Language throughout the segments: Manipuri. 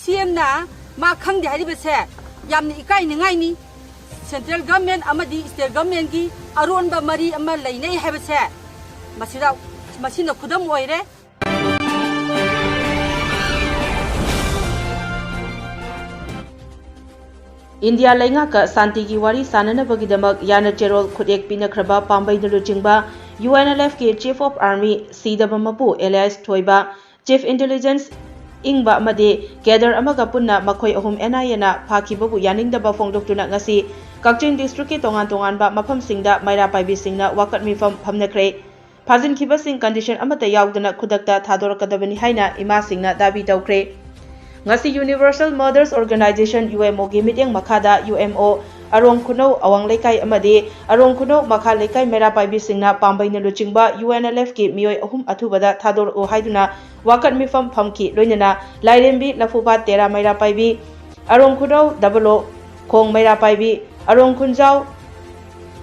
CM na ma khang de hari bese yamni ikai ningai ni central government amadi state government gi aron ba mari ama lainai hai bese masina khudam oire India lainga ka santi ki wari sanana bagidamak yana cherol khudek pinakraba pambai nulu chingba UNLF ke Chief of Army Sidaba Mapu Elias Thoiba Chief Intelligence Ingba amade gather amaga punna makhoi ahum NIA na phakibabu yaningdaba phongdoktuna ngasi Kakching district ki tongan ba mafam singda maira paibi singna wakat mifam phamnakre phajin khiba sing condition amata yaudana khudakta thadorakadabani haina ima singna dabi tawkre ngasi Universal Mothers Organization UMO gi mityang makhada UMO arong khuno awang lekai amade arong khuno makha lekai mera paibi singna pambai na luchingba UNLF ki mioi ahum athubada thador o haiduna wakat mifam phamki loinana lairembi lafuba tera mera paibi arong khuno dabalo khong mera paibi arong khunjau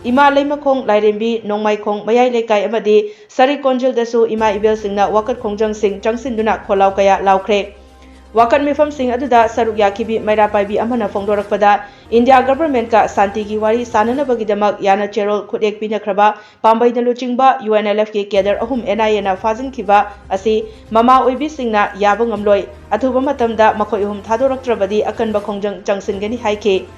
ima leima khong lairembi nongmai khong mayai lekai amade sari konjil dasu ima ibel singna wakat khongjang sing changsinduna kholau kaya laukre Wakan mifam sing aduda saruk yakibi maira paibi amana phongdorakpada India government ka santi gi wari sanana bagidamak yana cherol khudek pinakraba pambai na luchingba UNLF ke cadre ahum NIA na fajin khiba asi mama oibi singna yaba ngamloi athuba matamda makhoi ahum thadoraktrabadi akanba khongjang changsingani haike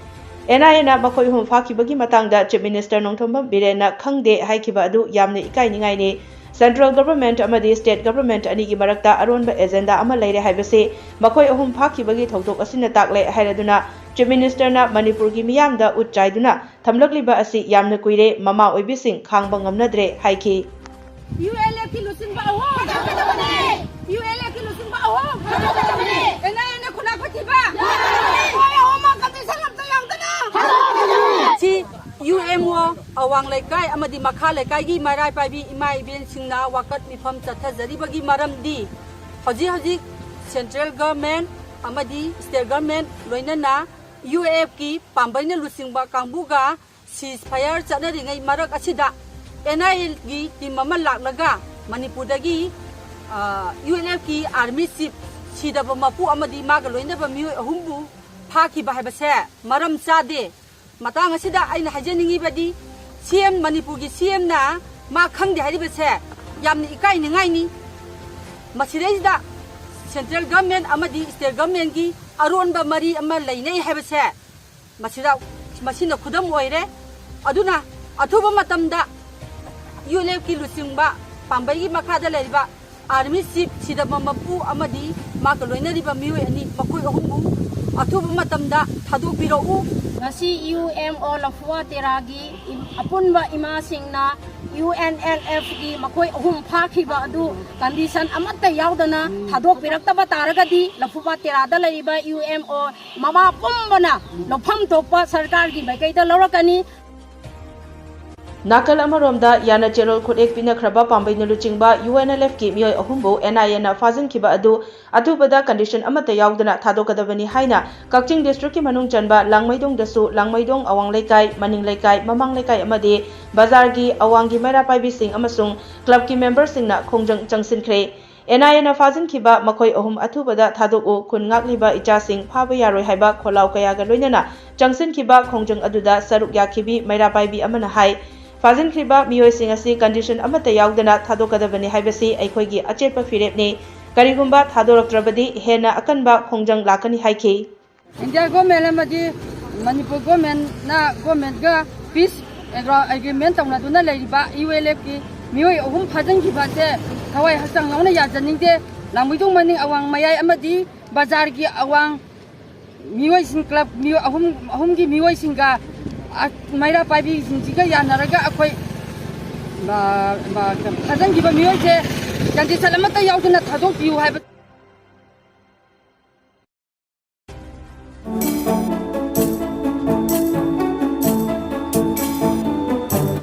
NIA na makhoi ahum phakibagi matangda Chief Minister Nongthombam Birena khangde haikhiba adu yamne ikai ningai ne Central Government amadi State Government anigi marakta aronba agenda ama leire haibase makhoi ahum phakibagi thokdok asina takle hairaduna Chief Minister na Manipur gi miyamda utchaiduna thamlakliba asi yamna kuire mama oibising khangba ngamnadre haiki ULF ki lusin ba ho ULF ki lusin ba ho ena khuna khatiba oi homa condition lam tayangdana si UMO awang lekai amadi makha lekai gi marai paibi imai ben singna wakat mifam chathajari bagi maramdi hoji central government amadi state government loinana UAF ki pambai na lusingba kangbuga ceasefire chanari ngai marak asida NIA gi timama laklaga manipur dagi UNF ki army chief sidaba mapu amadi maga loinaba mioi ahumbu phaki ba habase maram chade matang asida aina hajeningi badi CM Manipur gi CM na ma khangde hari bese yamni ikai ningai ni masirejda central government amadi state government gi aron ba mari ama lainai habase masina khudam oire aduna athuba matamda UNF ki lusingba pambai gi makhada leiba army chief sidaba mapu amadi ma ka loinariba mioi ani makoi ahumbu athuba matamda thadopirau ngasi UMO lafua teragi apunba ima singna UNLF gi makoi ahum phakhiba adu condition amatta yaudana thadok piraktaba taragadi lafuba terada laiba UMO mama pumbana lofam tokpa sarkar gi maikaida lorakani Nakal amaromda yana cherol khudek pinakraba pambai na luchingba UNLF ki mioi ahumbu NIA na fajin khiba adu athubada condition amata yaudana thadokadabani haina Kakching district ki manung chanba langmaidong dasu langmaidong awang lekai maning lekai mamang lekai amade bazar gi awangi mera paibi sing amasung club ki member singna khongjang changsinkhre NIA na fajin khiba makhoi ahum athubada thadoku khun ngakliba icha sing phaba yaroi haiba kholau kaya ga loinana changsin khiba khongjang aduda saruk yakhibi mera paibi amana hai Fajin kriba mioi sing asi condition amata yaudana thadokadabani haibasi aikhoigi achepa firepne karigumba thadoraktrabadi hena akanba khongjang lakani haike India government amadi Manipur government na government ga peace agreement tawna duna leiba ULF ki mioi ahum phajang khiba se thawai hasang launa ya janingde langmidong maning awang mayai amadi bazar gi awang mioi sing club mioi ahum gi mioi singa maira paibi sinjiga yanaraga akhoi phajang khiba mioi se condition amata yaudana thadok piu haiba